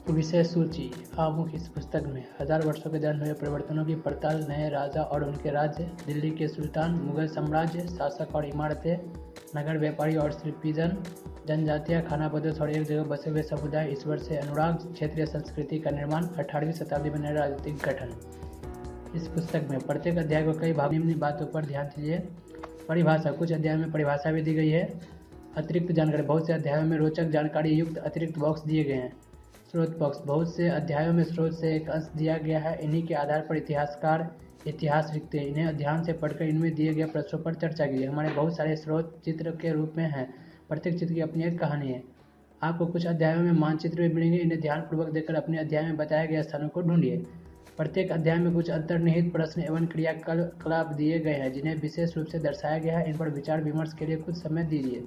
विषय सूची आमुख। इस पुस्तक में 1000 वर्षों के दौरान हुए परिवर्तनों की पड़ताल, नए राजा और उनके राज्य, दिल्ली के सुल्तान, मुगल साम्राज्य, शासक और इमारतें, नगर व्यापारी और शिल्पीजन, जनजातियाँ, खानाबदोश और एक जगह बसे हुए समुदाय, ईश्वर से अनुराग, क्षेत्रीय संस्कृति का निर्माण, 18वीं शताब्दी में नए राजनीतिक गठन। इस पुस्तक में प्रत्येक अध्याय को कई भाग निम्न बातों पर ध्यान दीजिए। परिभाषा। कुछ अध्यायों में परिभाषा भी दी गई है। अतिरिक्त जानकारी। बहुत से अध्यायों में रोचक जानकारी युक्त अतिरिक्त बॉक्स दिए गए हैं। स्रोत बॉक्स। बहुत से अध्यायों में स्रोत से एक अंश दिया गया है। इन्हीं के आधार पर इतिहासकार इतिहास लिखते हैं। इन्हें ध्यान से पढ़कर इनमें दिए गए प्रश्नों पर चर्चा कीजिए। हमारे बहुत सारे स्रोत चित्र के रूप में हैं। प्रत्येक चित्र की अपनी एक कहानी है। आपको कुछ अध्यायों में मानचित्र भी मिलेंगे। इन्हें ध्यानपूर्वक देखकर अपने अध्याय में बताए गए स्थानों को ढूंढिए। प्रत्येक अध्याय में कुछ अंतर्निहित प्रश्न एवं क्रियाकलाप दिए गए हैं जिन्हें विशेष रूप से दर्शाया गया है। इन पर विचार विमर्श के लिए कुछ समय दीजिए।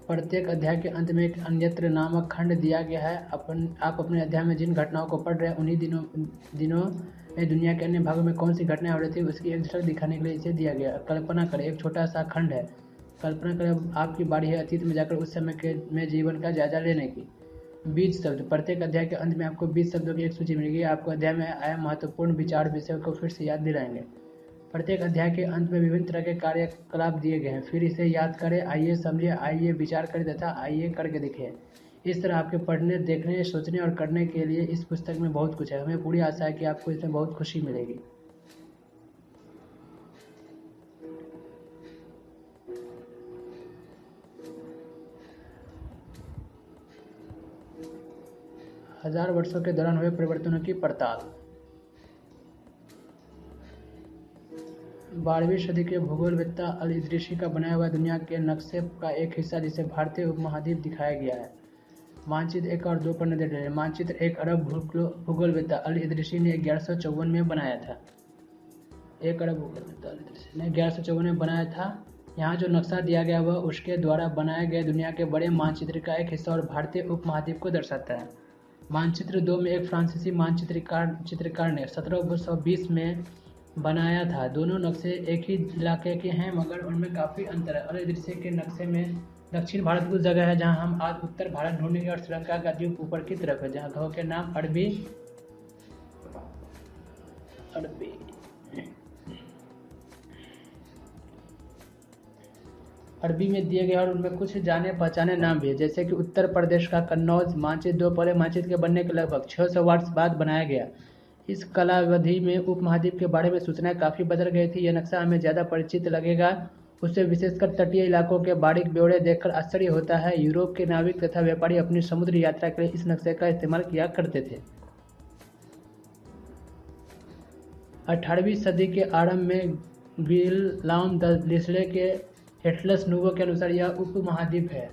प्रत्येक अध्याय के अंत में एक अन्यत्र नामक खंड दिया गया है। आप अपने अध्याय में जिन घटनाओं को पढ़ रहे हैं उन्हीं दिनों में दुनिया के अन्य भागों में कौन सी घटनाएं हो रही थी उसकी एक झलक दिखाने के लिए इसे दिया गया। कल्पना करें। एक छोटा सा खंड है। कल्पना करें आपकी बारी है अतीत में जाकर उस समय में जीवन का जायजा लेने की। बीज शब्द। प्रत्येक अध्याय के अंत में आपको 20 शब्दों की एक सूची मिलेगी। आपको अध्याय में आए महत्वपूर्ण विचार विषयों को फिर से याद दिलाएंगे। प्रत्येक अध्याय के अंत में विभिन्न तरह के कार्यकलाप दिए गए हैं। फिर इसे याद करें, आइए समझिए, आइए विचार करें तथा आइए करके दिखें। इस तरह आपके पढ़ने, देखने, सोचने और करने के लिए इस पुस्तक में बहुत कुछ है। हमें पूरी आशा है कि आपको इसमें बहुत खुशी मिलेगी। हजार वर्षों के दौरान हुए परिवर्तनों की पड़ताल। 12वीं सदी के भूगोलवेत्ता अल इदरीसी का बनाया हुआ दुनिया के नक्शे का एक हिस्सा जिसे भारतीय उपमहाद्वीप दिखाया गया है। मानचित्र 1 और 2 पर नजर डालें। मानचित्र 1 अरब भूगोलवेत्ता अल इदरीसी ने 1154 में बनाया था। 1 अरब भूगोलवेत्ता अल इदरीसी ने 1154 में बनाया था। यहाँ जो नक्शा दिया गया वह उसके द्वारा बनाए गए दुनिया के बड़े मानचित्र का एक हिस्सा और भारतीय उपमहाद्वीप को दर्शाता है। मानचित्र 2 में एक फ्रांसीसी चित्रकार ने 1720 में बनाया था। दोनों नक्शे एक ही इलाके के हैं मगर उनमें काफ़ी अंतर है। अल इदरीसी के नक्शे में दक्षिण भारत कुछ जगह है जहां हम आज उत्तर भारत ढूंढेंगे और श्रीलंका का द्वीप ऊपर की तरफ है जहां जगहों के नाम अरबी में दिए गए और उनमें कुछ जाने पहचाने नाम भी है, जैसे कि उत्तर प्रदेश का कन्नौज। मानचित्र 2 पहले मानचित्र के बनने के लगभग 600 वर्ष बाद बनाया गया। इस कालावधि में उपमहाद्वीप के बारे में सूचनाएं काफ़ी बदल गई थी। यह नक्शा हमें ज़्यादा परिचित लगेगा। उससे विशेषकर तटीय इलाकों के बारीक ब्यौरे देखकर आश्चर्य होता है। यूरोप के नाविक तथा व्यापारी अपनी समुद्री यात्रा के लिए इस नक्शे का इस्तेमाल किया करते थे। 18वीं सदी के आरंभ में गिलाम द लिस्ले के एटलस नूवो के अनुसार यह उपमहाद्वीप है।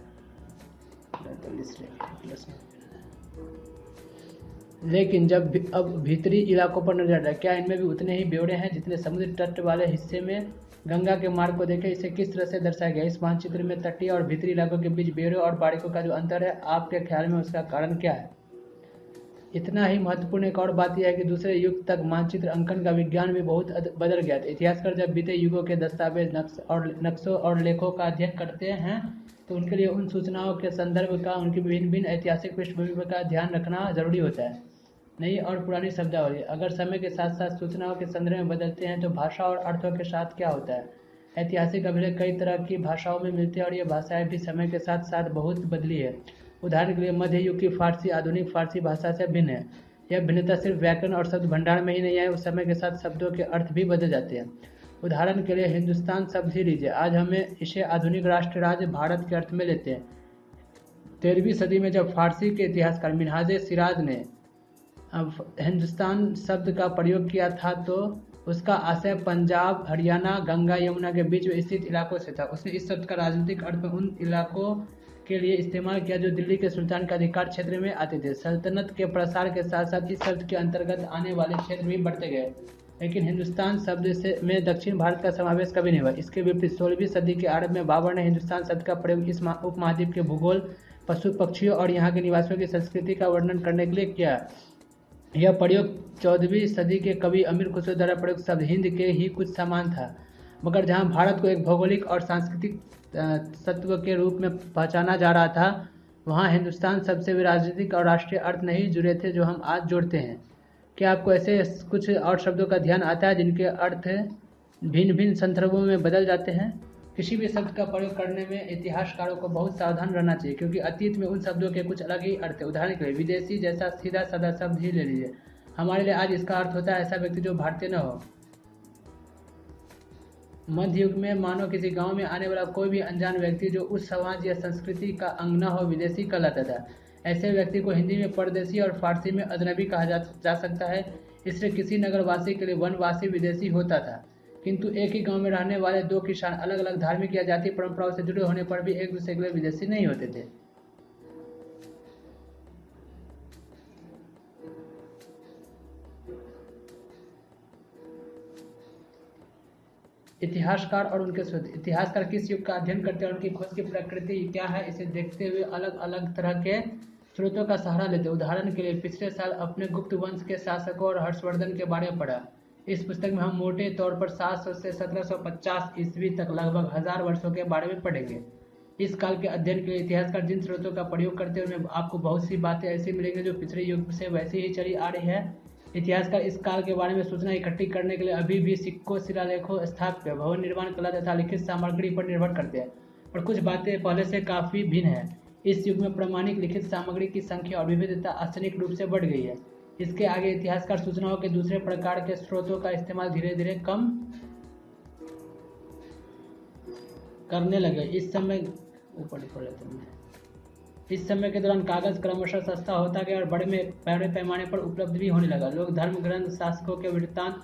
लेकिन जब अब भीतरी इलाकों पर नजर डालें, क्या इनमें भी उतने ही ब्यौरे हैं जितने समुद्री तट वाले हिस्से में? गंगा के मार्ग को देखें, इसे किस तरह से दर्शाया गया। इस मानचित्र में तटीय और भीतरी इलाकों के बीच ब्यौरे और बारीकों का जो अंतर है, आपके ख्याल में उसका कारण क्या है? इतना ही महत्वपूर्ण एक और बात यह है कि दूसरे युग तक मानचित्र अंकन का विज्ञान भी बहुत बदल गया था। इतिहासकार जब बीते युगों के दस्तावेज, नक्शों और लेखों का अध्ययन करते हैं तो उनके लिए उन सूचनाओं के संदर्भ का, उनकी भिन्न ऐतिहासिक पृष्ठभूमि का ध्यान रखना जरूरी होता है। नई और पुरानी शब्दावली। अगर समय के साथ साथ सूचनाओं के संदर्भ में बदलते हैं तो भाषा और अर्थों के साथ क्या होता है? ऐतिहासिक अभिलेख कई तरह की भाषाओं में मिलते हैं और ये भाषाएं भी समय के साथ साथ बहुत बदली है। उदाहरण के लिए मध्य युग की फारसी आधुनिक फारसी भाषा से भिन्न है। यह भिन्नता सिर्फ व्याकरण और शब्द भंडार में ही नहीं है, उस समय के साथ शब्दों के अर्थ भी बदल जाते हैं। उदाहरण के लिए हिंदुस्तान शब्द ही लीजिए। आज हमें इसे आधुनिक राष्ट्र राज्य भारत के अर्थ में लेते हैं। 13वीं सदी में जब फारसी के इतिहासकार मिन्हाज सिराज ने हिंदुस्तान शब्द का प्रयोग किया था तो उसका आशय पंजाब, हरियाणा, गंगा यमुना के बीच में स्थित इलाकों से था। उसने इस शब्द का राजनीतिक अर्थ में उन इलाकों के लिए इस्तेमाल किया जो दिल्ली के सुल्तान के अधिकार क्षेत्र में आते थे। सल्तनत के प्रसार के साथ साथ इस शब्द के अंतर्गत आने वाले क्षेत्र भी बढ़ते गए, लेकिन हिंदुस्तान शब्द में दक्षिण भारत का समावेश कभी नहीं हुआ। इसके विपरीत 16वीं सदी के आरंभ में बाबर ने हिंदुस्तान शब्द का प्रयोग इस उपमहाद्वीप के भूगोल, पशु पक्षियों और यहाँ के निवासियों की संस्कृति का वर्णन करने के लिए किया। यह प्रयोग 14वीं सदी के कवि अमीर खुसरो द्वारा प्रयुक्त शब्द हिंद के ही कुछ समान था, मगर जहाँ भारत को एक भौगोलिक और सांस्कृतिक तत्व के रूप में पहचाना जा रहा था वहाँ हिंदुस्तान सबसे भी राजनीतिक और राष्ट्रीय अर्थ नहीं जुड़े थे जो हम आज जोड़ते हैं। क्या आपको ऐसे कुछ और शब्दों का ध्यान आता है जिनके अर्थ भिन्न भिन्न संदर्भों में बदल जाते हैं? किसी भी शब्द का प्रयोग करने में इतिहासकारों को बहुत सावधान रहना चाहिए, क्योंकि अतीत में उन शब्दों के कुछ अलग ही अर्थ है। उदाहरण के लिए विदेशी जैसा सीधा साधा शब्द ही ले लीजिए, हमारे लिए आज इसका अर्थ होता है ऐसा व्यक्ति जो भारतीय न हो। मध्य युग में मानो किसी गांव में आने वाला कोई भी अनजान व्यक्ति जो उस समाज या संस्कृति का अंग न हो विदेशी कहलाता था। ऐसे व्यक्ति को हिंदी में परदेशी और फारसी में अजनबी कहा जा सकता है। इसलिए किसी नगरवासी के लिए वनवासी विदेशी होता था। किंतु एक ही गांव में रहने वाले दो किसान अलग अलग धार्मिक या जातीय परंपराओं से जुड़े होने पर भी एक दूसरे के लिए विदेशी नहीं होते थे। इतिहासकार और उनके शोध। इतिहासकार किस युग का अध्ययन करते हैं और उनकी खोज की प्रकृति क्या है, इसे देखते हुए अलग अलग तरह के स्रोतों का सहारा लेते हैं। उदाहरण के लिए पिछले साल अपने गुप्त वंश के शासकों और हर्षवर्धन के बारे में पढ़ा। इस पुस्तक में हम मोटे तौर पर 700 से 1750 ईस्वी तक लगभग 1000 वर्षों के बारे में पढ़ेंगे। इस काल के अध्ययन के लिए इतिहासकार जिन स्रोतों का प्रयोग करते हैं उनमें आपको बहुत सी बातें ऐसी मिलेंगी जो पिछले युग से वैसी ही चली आ रही है। इतिहासकार इस काल के बारे में सूचना इकट्ठी करने के लिए अभी भी सिक्कों, शिलालेखों, स्थापत्य, भवन निर्माण कला तथा लिखित सामग्री पर निर्भर करते हैं, और कुछ बातें पहले से काफ़ी भिन्न हैं। इस युग में प्रमाणिक लिखित सामग्री की संख्या और विविधता आश्चर्यजनक रूप से बढ़ गई है। इसके आगे इतिहासकार सूचनाओं के दूसरे प्रकार के स्रोतों का इस्तेमाल धीरे धीरे कम करने लगे। इस समय के दौरान कागज क्रमशः सस्ता होता गया और बड़े पैमाने पर उपलब्ध भी होने लगा। लोग धर्म ग्रंथ, शासकों के वृत्तांत,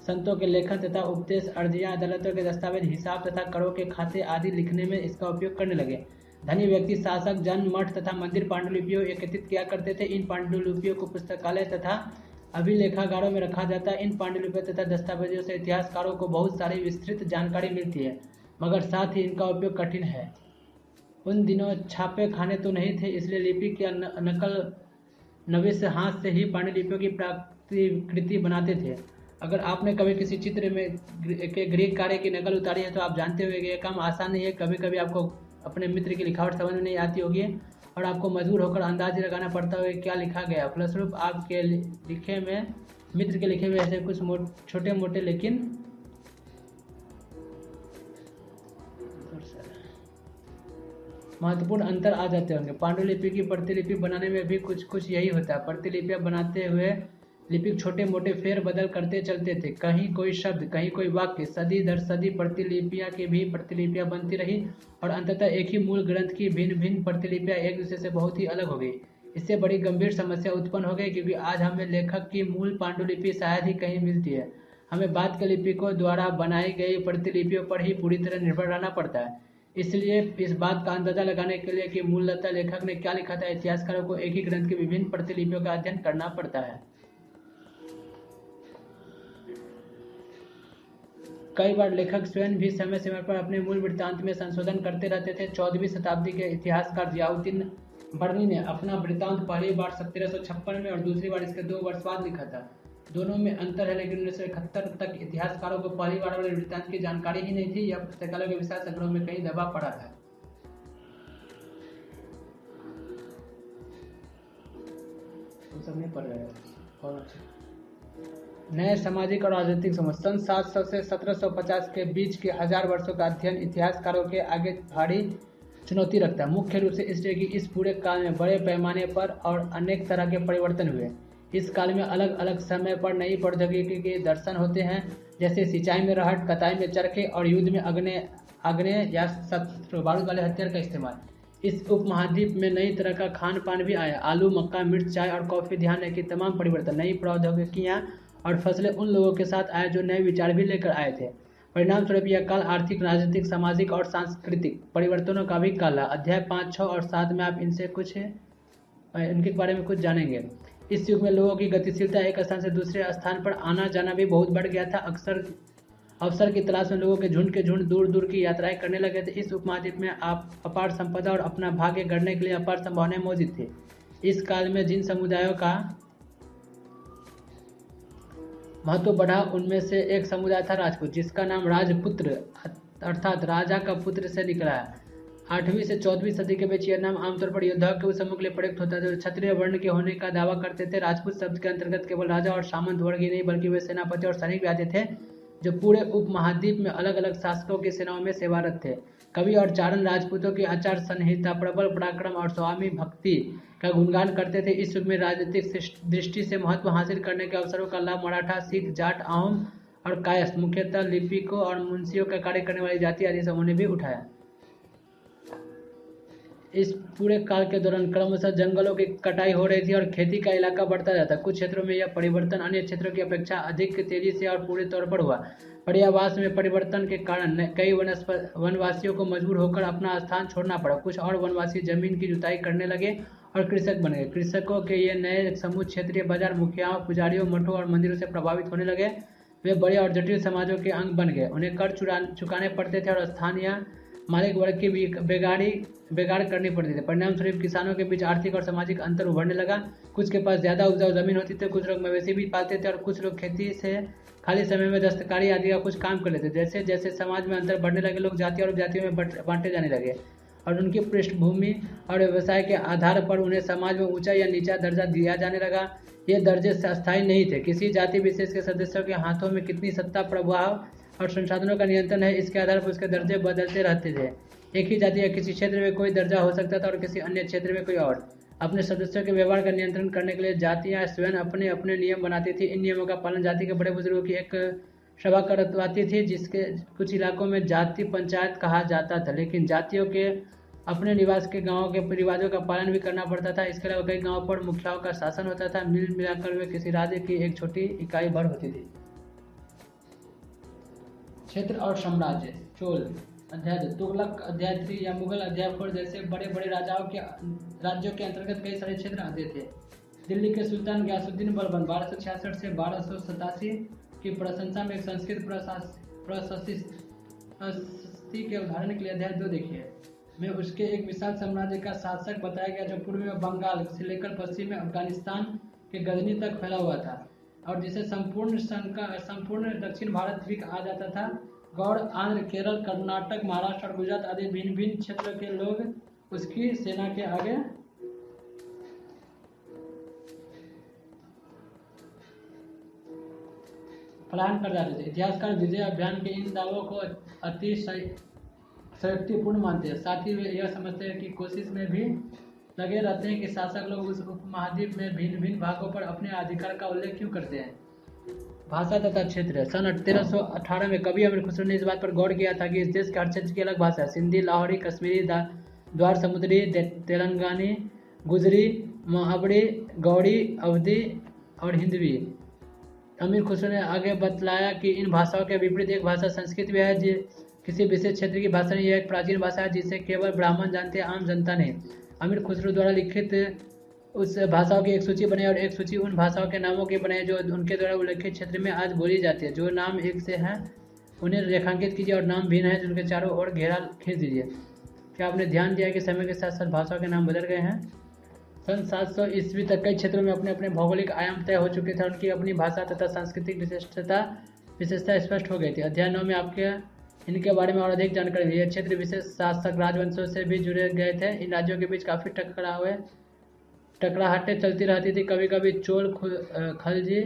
संतों के लेखन तथा उपदेश, अर्जियां, अदालतों के दस्तावेज, हिसाब तथा करों के खाते आदि लिखने में इसका उपयोग करने लगे। धनी व्यक्ति, शासक, जन, मठ तथा मंदिर पांडुलिपियों एकत्रित किया करते थे। इन पांडुलिपियों को पुस्तकालय तथा अभिलेखागारों में रखा जाता है। इन पांडुलिपियों तथा दस्तावेजों से इतिहासकारों को बहुत सारी विस्तृत जानकारी मिलती है, मगर साथ ही इनका उपयोग कठिन है। उन दिनों छापे खाने तो नहीं थे, इसलिए लिपि की नकल नवेश हाथ से ही पांडुलिपियों की प्रतिकृति बनाते थे। अगर आपने कभी किसी चित्र में के ग्रीक कार्य की नकल उतारी है तो आप जानते होंगे कि यह काम आसान नहीं है। कभी कभी आपको अपने मित्र की लिखावट समझ में नहीं आती होगी और आपको मजबूर होकर अंदाज लगाना पड़ता होगा क्या लिखा गया। फलस्वरूप आपके लिखे में, मित्र के लिखे में ऐसे कुछ छोटे मोटे लेकिन महत्वपूर्ण अंतर आ जाते होंगे। पांडुलिपि की प्रतिलिपि बनाने में भी कुछ यही होता है। प्रतिलिपियां बनाते हुए लिपिक छोटे मोटे फेर बदल करते चलते थे। कहीं कोई शब्द, कहीं कोई वाक्य, सदी दर सदी प्रतिलिपियां की भी प्रतिलिपियां बनती रही और अंततः एक ही मूल ग्रंथ की भिन्न भिन्न प्रतिलिपियां एक दूसरे से बहुत ही अलग हो गई। इससे बड़ी गंभीर समस्या उत्पन्न हो गई, क्योंकि आज हमें लेखक की मूल पांडुलिपि शायद ही कहीं मिलती है। हमें बाद के लिपिकों द्वारा बनाई गई प्रतिलिपियों पर ही पूरी तरह निर्भर रहना पड़ता है। इसलिए इस बात का अंदाजा लगाने के लिए कि मूलतः लेखक ने क्या लिखा था, इतिहासकारों को एक ही ग्रंथ की विभिन्न प्रतिलिपियों का अध्ययन करना पड़ता है। कई बार लेखक स्वयं भी समय समय पर अपने मूल वृत्तांत में संशोधन करते रहते थे। 14वीं शताब्दी के इतिहासकार जियाउद्दीन बर्नी ने अपना वृत्तांत पहली बार 1756 में और दूसरी बार इसके 2 वर्ष बाद लिखा था। दोनों में अंतर है, लेकिन 1971 तक इतिहासकारों को पहली बार वाले वृत्तांत की जानकारी ही नहीं थी। यह पुस्तकालय के विशाल संग्रह में कहीं दबा पड़ा था। सब नहीं पढ़ रहे और नए सामाजिक और राजनीतिक समझ। सन 700 से 1750 के बीच के 1000 वर्षों का अध्ययन इतिहासकारों के आगे भारी चुनौती रखता है, मुख्य रूप से इसलिए कि इस पूरे काल में बड़े पैमाने पर और अनेक तरह के परिवर्तन हुए। इस काल में अलग अलग समय पर नई प्रौद्योगिकी के दर्शन होते हैं, जैसे सिंचाई में रहट, कताई में चरखे और युद्ध में आग्नेय या शस्त्र बारूद वाले हथियार का इस्तेमाल। इस उपमहाद्वीप में नई तरह का खान पान भी आया। आलू, मक्का, मिर्च, चाय और कॉफी, ध्यान है कि तमाम परिवर्तन, नई प्रौद्योगिकियां और फसलें उन लोगों के साथ आए जो नए विचार भी लेकर आए थे। परिणाम स्वरूप यह काल आर्थिक, राजनीतिक, सामाजिक और सांस्कृतिक परिवर्तनों का भी काल है। अध्याय 5, 6 और 7 में आप इनके बारे में कुछ जानेंगे। इस युग में लोगों की गतिशीलता, एक स्थान से दूसरे स्थान पर आना जाना भी बहुत बढ़ गया था। अवसर की तलाश में लोगों के झुंड दूर दूर की यात्राएं करने लगे थे। इस उपमहाद्वीप में अपार संपदा और अपना भाग्य गढ़ने के लिए अपार संभावनाएं मौजूद थी। इस काल में जिन समुदायों का महत्व बढ़ा उनमें से एक समुदाय था राजपूत, जिसका नाम राजपुत्र अर्थात राजा का पुत्र से निकला है। 8वीं से 14वीं सदी के बीच यह नाम आमतौर पर योद्धाओं के उस समूह के लिए प्रयुक्त होता था जो क्षत्रिय वर्ण के होने का दावा करते थे। राजपूत शब्द के अंतर्गत केवल राजा और सामंत वर्ग ही नहीं बल्कि वे सेनापति और सैनिक भी आते थे जो पूरे उपमहाद्वीप में अलग अलग शासकों की सेनाओं में सेवारत थे। कवि और चारण राजपूतों की आचार संहिता, प्रबल पराक्रम और स्वामी भक्ति का गुणगान करते थे। इस युग में राजनीतिक दृष्टि से महत्व हासिल करने के अवसरों का लाभ मराठा, सिख, जाट, आहूम और कायस्थ, मुख्यतः लिपिकों और मुंशियों का कार्य करने वाली जाति आदि समूह ने भी उठाया। इस पूरे काल के दौरान क्रमशः जंगलों की कटाई हो रही थी और खेती का इलाका बढ़ता जाता। कुछ क्षेत्रों में यह परिवर्तन अन्य क्षेत्रों की अपेक्षा अधिक तेजी से और पूरे तौर पर हुआ। पर्यावरण में परिवर्तन के कारण कई वनवासियों को मजबूर होकर अपना स्थान छोड़ना पड़ा। कुछ और वनवासी जमीन की जुताई करने लगे और कृषक बन गए। कृषकों के ये नए समूह क्षेत्रीय बाजार, मुखियाओं, पुजारियों, मठों और मंदिरों से प्रभावित होने लगे। वे बड़े और जटिल समाजों के अंग बन गए। उन्हें कर चुकाने पड़ते थे और स्थानीय मालिक वर्ग की बेगार करनी पड़ती थी। परिणाम स्वरूप किसानों के बीच आर्थिक और सामाजिक अंतर उभरने लगा। कुछ के पास ज़्यादा उपजाऊ जमीन होती थी, कुछ लोग मवेशी भी पालते थे और कुछ लोग खेती से खाली समय में दस्तकारी आदि का कुछ काम कर लेते। जैसे जैसे समाज में अंतर बढ़ने लगे, लोग जाति और उपजातियों में बांटे जाने लगे और उनकी पृष्ठभूमि और व्यवसाय के आधार पर उन्हें समाज में ऊंचा या नीचा दर्जा दिया जाने लगा। ये दर्जे अस्थायी नहीं थे। किसी जाति विशेष के सदस्यों के हाथों में कितनी सत्ता, प्रभाव और संसाधनों का नियंत्रण है, इसके आधार पर उसके दर्जे बदलते रहते थे। एक ही जाति या किसी क्षेत्र में कोई दर्जा हो सकता था और किसी अन्य क्षेत्र में कोई और। अपने सदस्यों के व्यवहार का नियंत्रण करने के लिए जातियां स्वयं अपने अपने नियम बनाती थी। इन नियमों का पालन जाति के बड़े बुजुर्गों की एक सभा करवाती थी, जिसके कुछ इलाकों में जाति पंचायत कहा जाता था। लेकिन जातियों के अपने निवास के गांवों के रिवाजों का पालन भी करना पड़ता था। इसके अलावा कई गांवों पर मुखियाओं का शासन होता था। मिल मिलाकर वे किसी राज्य की एक छोटी इकाई भर होती थी। क्षेत्र और साम्राज्य। चोल अध्याय 2, तुगलक अध्याय 3 या मुगल अध्याय 4 जैसे बड़े बड़े राज्यों के अंतर्गत कई सारे क्षेत्र आते थे। दिल्ली के सुल्तान गयासुद्दीन बलबन 1266 से 1287 की प्रशंसा में एक संस्कृत प्रशस्ति के उदाहरण के लिए अध्याय 2 देखिए। में उसके एक विशाल साम्राज्य का शासक बताया गया जो पूर्व में बंगाल से लेकर पश्चिम में अफगानिस्तान के गजनी तक फैला हुआ था और जिसे संपूर्ण दक्षिण भारत भी कहा जाता था। गौड़, आंध्र, केरल, कर्नाटक, महाराष्ट्र और गुजरात आदि भिन्न भिन्न क्षेत्रों के लोग उसकी सेना के आगे पलायन कर जाते थे। इतिहासकार विजय अभियान के इन दावों को अति संयुक्तिपूर्ण मानते हैं। साथ ही वे यह समझते हैं कि कोशिश में भी लगे रहते हैं कि शासक लोग उस उपमहाद्वीप में भिन्न भिन्न भागों पर अपने अधिकार का उल्लेख क्यों करते हैं। भाषा तथा क्षेत्र। सन 1318 में कवि अमीर खुसरो ने इस बात पर गौर किया था कि इस देश के हर क्षेत्र की अलग भाषा है। सिंधी, लाहौरी, कश्मीरी, द्वार समुद्री, तेलंगानी, गुजरी, महावड़ी, गौड़ी, अवधी और हिंदवी। अमीर खुसरो ने आगे बतलाया कि इन भाषाओं के विपरीत एक भाषा संस्कृत भी है। किसी विशेष क्षेत्र की भाषा नहीं, यह एक प्राचीन भाषा है जिसे केवल ब्राह्मण जानते हैं, आम जनता नहीं। अमीर खुसरो द्वारा लिखित उस भाषाओं की एक सूची बनाई और एक सूची उन भाषाओं के नामों की बनाई जो उनके द्वारा उल्लेखित क्षेत्र में आज बोली जाती है। जो नाम एक से हैं उन्हें रेखांकित कीजिए और नाम भिन्न है जिनके चारों ओर घेरा खींच दीजिए। क्या आपने ध्यान दिया कि समय के साथ साथ भाषाओं के नाम बदल गए हैं? सन 700 ईस्वी तक कई क्षेत्रों में अपने अपने भौगोलिक आयाम तय हो चुके थे। उनकी अपनी भाषा तथा सांस्कृतिक विशेषता स्पष्ट हो गई थी। अध्याय 9 में आपके इनके बारे में और अधिक जानकारी दी। यह क्षेत्र विशेष शासक राजवंशों से भी जुड़े गए थे। इन राज्यों के बीच काफ़ी टकराहटें चलती रहती थी। कभी कभी चोल, खलजी,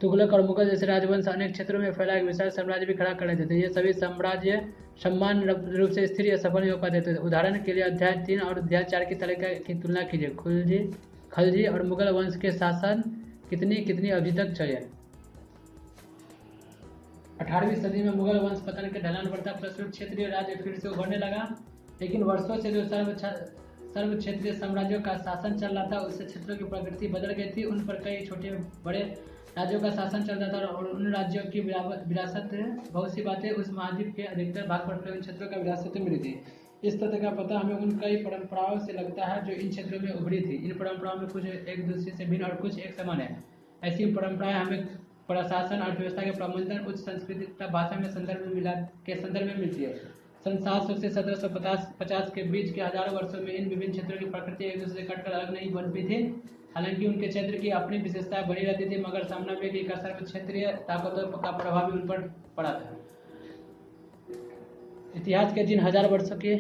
तुगलक और मुगल जैसे राजवंश अनेक क्षेत्रों में फैला एक विशाल साम्राज्य भी खड़ा कर लेते थे। ये सभी साम्राज्य समान रूप से स्थिर या सफल नहीं हो पाते थे। उदाहरण के लिए अध्याय 3 और अध्याय 4 की तालिका की तुलना कीजिए। खलजी और मुगल वंश के शासन कितनी अवधि तक चले। 18वीं सदी में मुगल वंश पतन के ढलान बढ़ता, फलस्वरूप क्षेत्रीय राज्य फिर से उभरने लगा। लेकिन वर्षों से जो सर्व क्षेत्रीय साम्राज्यों का शासन चल रहा था उससे क्षेत्रों की प्रकृति बदल गई थी। उन पर कई छोटे बड़े राज्यों का शासन चल रहा था और उन राज्यों की विरासत बहुत सी बातें उस महाद्वीप के अधिकतर भाग पर इन क्षेत्रों का विरासत मिली थी। इस तथ्य का पता हमें उन कई परंपराओं से लगता है जो इन क्षेत्रों में उभरी थी। इन परंपराओं में कुछ एक दूसरे से भिन्न और कुछ एक समान है। ऐसी परंपराएं हमें प्रशासन, अर्थव्यवस्था के प्रबंधन, उच्च संस्कृति तथा भाषा में संदर्भ में मिलती है। सन 700 से 1750 के बीच के हजारों वर्षों में इन विभिन्न क्षेत्रों की प्रकृति एक दूसरे से कटकर अलग नहीं बन पाई थी। हालांकि उनके क्षेत्र की अपनी विशेषताएं बनी रहती थी, मगर सामना में एक सर्व क्षेत्रीय ताकतों का प्रभाव भी उन पर पड़ा था। इतिहास के जिन हजार वर्षों के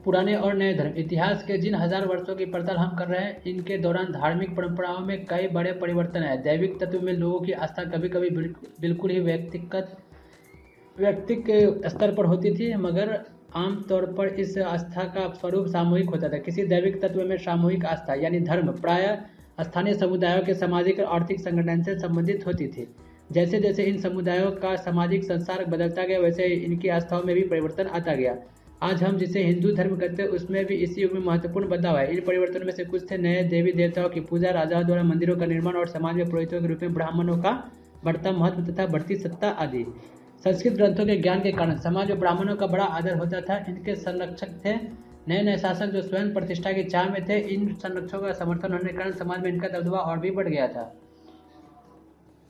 पुराने और नए धर्म। इतिहास के जिन हजार वर्षों की पड़ताल हम कर रहे हैं, इनके दौरान धार्मिक परंपराओं में कई बड़े परिवर्तन आए। दैविक तत्व में लोगों की आस्था कभी कभी बिल्कुल ही व्यक्तिक स्तर पर होती थी, मगर आमतौर पर इस आस्था का स्वरूप सामूहिक होता था। किसी दैविक तत्व में सामूहिक आस्था यानी धर्म प्रायः स्थानीय समुदायों के सामाजिक और आर्थिक संगठन से संबंधित होती थी। जैसे जैसे इन समुदायों का सामाजिक संसार बदलता गया, वैसे इनकी आस्थाओं में भी परिवर्तन आता गया। आज हम जिसे हिंदू धर्म कहते हैं, उसमें भी इसी युग में महत्वपूर्ण बदलाव है। इन परिवर्तनों में से कुछ थे नए देवी देवताओं की पूजा, राजाओं द्वारा मंदिरों का निर्माण और समाज में पुरोहितों के रूप में ब्राह्मणों का बढ़ता महत्व तथा बढ़ती सत्ता आदि। संस्कृत ग्रंथों के ज्ञान के कारण समाज में ब्राह्मणों का बड़ा आदर होता था। इनके संरक्षक थे नए नए शासक जो स्वयं प्रतिष्ठा की चाह में थे। इन संरक्षकों का समर्थन होने के कारण समाज में इनका दबदबा और भी बढ़ गया था।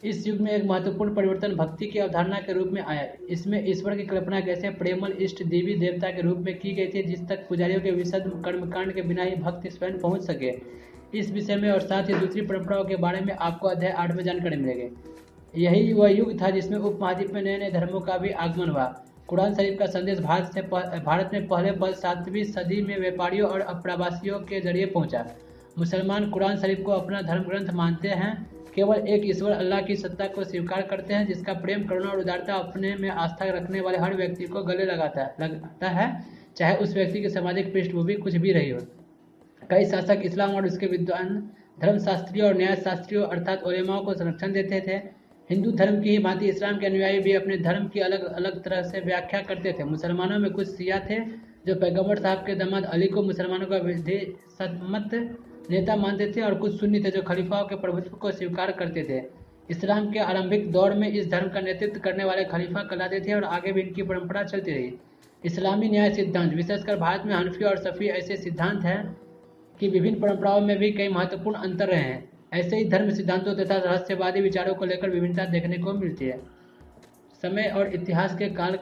इस युग में एक महत्वपूर्ण परिवर्तन भक्ति की अवधारणा के रूप में आया। इसमें ईश्वर की कल्पना कैसे प्रेमल इष्ट देवी देवता के रूप में की गई थी, जिस तक पुजारियों के विशद कर्मकांड के बिना ही भक्त स्वयं पहुंच सके। इस विषय में और साथ ही दूसरी परंपराओं के बारे में आपको अध्याय 8 में जानकारी मिलेगी। यही वह युग था जिसमें उपमहाद्वीप में नए नए धर्मों का भी आगमन हुआ। कुरान शरीफ का संदेश भारत में पहले 7वीं सदी में व्यापारियों और अप्रवासियों के जरिए पहुंचा। मुसलमान कुरान शरीफ को अपना धर्म ग्रंथ मानते हैं, केवल एक ईश्वर अल्लाह की सत्ता को स्वीकार करते हैं, जिसका प्रेम करुणा और उदारता अपने में आस्था रखने वाले हर व्यक्ति को गले लगता है, चाहे उस व्यक्ति की सामाजिक पृष्ठभूमि कुछ भी रही हो। कई शासक इस्लाम और उसके विद्वान धर्मशास्त्रियों और न्यायशास्त्रियों अर्थात उलेमाओं को संरक्षण देते थे। हिंदू धर्म की ही भांति इस्लाम के अनुयायी भी अपने धर्म की अलग अलग तरह से व्याख्या करते थे। मुसलमानों में कुछ शिया थे जो पैगंबर साहब के दामाद अली को मुसलमानों का विधिसम्मत नेता मानते थे, और कुछ सुन्नी थे जो खलीफाओं के प्रभुत्व को स्वीकार करते थे। इस्लाम के आरंभिक दौर में इस धर्म का नेतृत्व करने वाले खलीफा कहलाते थे और आगे भी इनकी परंपरा चलती रही। इस्लामी न्याय सिद्धांत, विशेषकर भारत में हनफी और शफी ऐसे सिद्धांत हैं कि विभिन्न परंपराओं में भी कई महत्वपूर्ण अंतर रहे हैं। ऐसे ही धर्म सिद्धांतों तथा रहस्यवादी विचारों को लेकर विभिन्नता देखने को मिलती है। समय और इतिहास के काल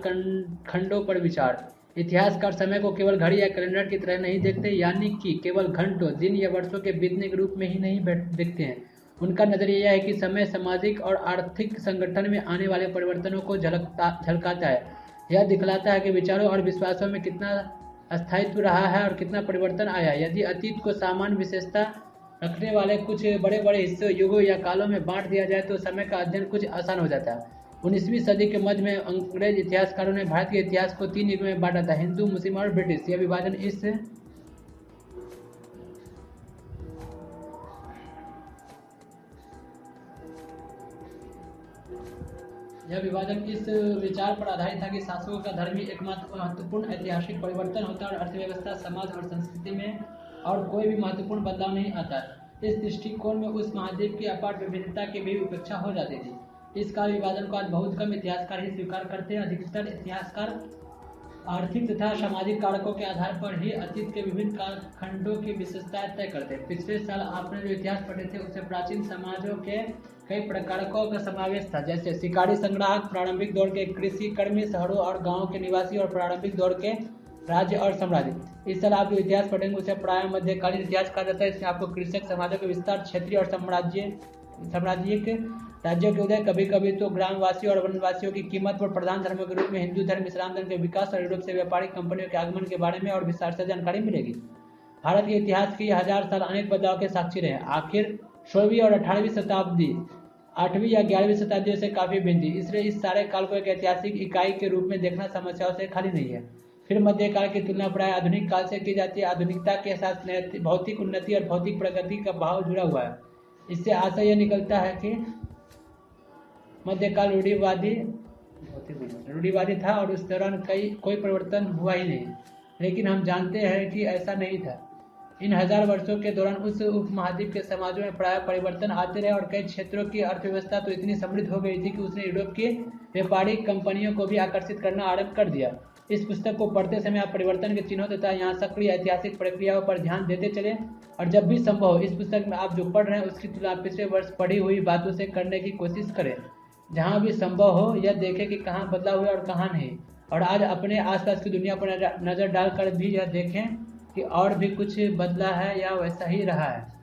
खंडों पर विचार। इतिहासकार समय को केवल घड़ी या कैलेंडर की तरह नहीं देखते, यानी कि केवल घंटों, दिन या वर्षों के बीतने के रूप में ही नहीं देखते हैं। उनका नजरिया यह है कि समय सामाजिक और आर्थिक संगठन में आने वाले परिवर्तनों को झलकाता है। यह दिखलाता है कि विचारों और विश्वासों में कितना स्थायित्व रहा है और कितना परिवर्तन आया। यदि अतीत को सामान्य विशेषता रखने वाले कुछ बड़े बड़े हिस्सों, युगों या कालों में बांट दिया जाए तो समय का अध्ययन कुछ आसान हो जाता है। 19वीं सदी के मध्य में अंग्रेज इतिहासकारों ने भारत के इतिहास को 3 युगों में बांटा था: हिंदू, मुस्लिम और ब्रिटिश। यह विभाजन इस विचार पर आधारित था कि शासकों का धर्म ही एकमात्र महत्वपूर्ण ऐतिहासिक परिवर्तन होता है और अर्थव्यवस्था, समाज और संस्कृति में और कोई भी महत्वपूर्ण बदलाव नहीं आता। इस दृष्टिकोण में उस महाद्वीप की अपार विभिन्नता की भी उपेक्षा हो जाती थी। इस काल विभाजन को आज बहुत कम इतिहासकार ही स्वीकार करते हैं। अधिकतर इतिहासकार आर्थिक तथा सामाजिक कारकों के आधार पर ही अतीत के विभिन्न कालखंडों की विशेषताएं तय करते हैं। पिछले साल आपने जो इतिहास पढ़े थे उससे प्राचीन समाजों के कई प्रकारकों का समावेश था, जैसे शिकारी संग्राहक, प्रारंभिक दौर के कृषि कर्मी, शहरों और गाँवों के निवासी और प्रारंभिक दौर के राज्य और साम्राज्य। इस साल आप जो इतिहास पढ़ेंगे उसे प्रायः मध्यकालीन इतिहास कहा जाता है। इसमें आपको कृषक समाजों के विस्तार, क्षेत्रीय और साम्राज्यिक राज्यों के उदय, कभी कभी तो ग्रामवासियों और वनवासियों की कीमत पर प्रधान धर्मों के रूप में हिंदू धर्म, इस्लाम धर्म के विकास और यूरोप से व्यापारिक कंपनियों के आगमन के बारे में और विस्तार से जानकारी मिलेगी। भारत के इतिहास की 1000 साल अनेक बदलाव के साक्षी रहे। आखिर 16वीं और 18वीं शताब्दी 8वीं या 11वीं शताब्दियों से काफी भिन्न थी, इसलिए इस सारे काल को एक ऐतिहासिक इकाई के रूप में देखना समस्याओं से खाली नहीं है। फिर मध्यकाल की तुलना प्राय आधुनिक काल से की जाती है। आधुनिकता के साथ भौतिक उन्नति और भौतिक प्रगति का भाव जुड़ा हुआ है। इससे आशय यह निकलता है कि मध्यकाल रूढ़िवादी था और उस दौरान कोई परिवर्तन हुआ ही नहीं, लेकिन हम जानते हैं कि ऐसा नहीं था। इन 1000 वर्षों के दौरान उस उपमहाद्वीप के समाजों में प्राय परिवर्तन आते रहे और कई क्षेत्रों की अर्थव्यवस्था तो इतनी समृद्ध हो गई थी कि उसने यूरोप की व्यापारिक कंपनियों को भी आकर्षित करना आरंभ कर दिया। इस पुस्तक को पढ़ते समय आप परिवर्तन के चिन्हों तथा यहाँ सक्रिय ऐतिहासिक प्रक्रियाओं पर ध्यान देते चले, और जब भी संभव हो इस पुस्तक में आप जो पढ़ रहे हैं उसकी तुलना पिछले वर्ष पढ़ी हुई बातों से करने की कोशिश करें। जहाँ भी संभव हो यह देखें कि कहाँ बदलाव हुआ और कहाँ नहीं, और आज अपने आसपास की दुनिया पर नज़र डालकर भी यह देखें कि और भी कुछ बदला है या वैसा ही रहा है।